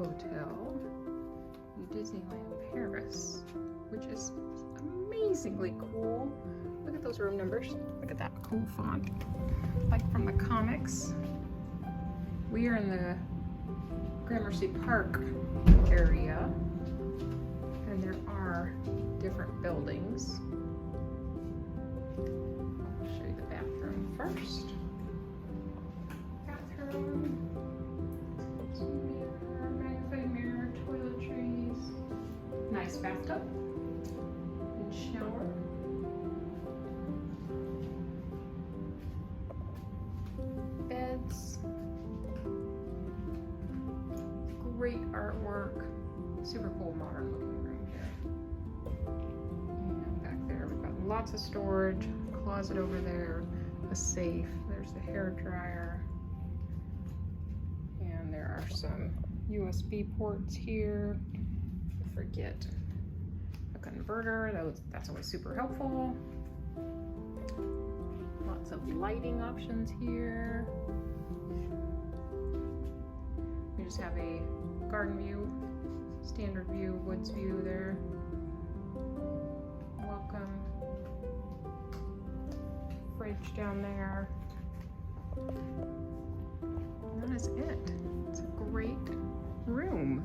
hotel, New Disneyland Paris, which is amazingly cool. Look at those room numbers. Look at that cool font, like from the comics. We are in the Gramercy Park area, and there are different buildings. I'll show you the bathroom first. Bathroom, mirror, magnifying mirror, toiletries, nice bathtub and shower. Beds, great artwork, super cool modern looking room here. And back there we've got lots of storage, closet over there, a safe, there's the hair dryer, and there are some USB ports here. Forget a converter, that's always super helpful. Lots of lighting options here. We just have a garden view, standard view, woods view there. Welcome. Fridge down there. And that is it. It's a great room.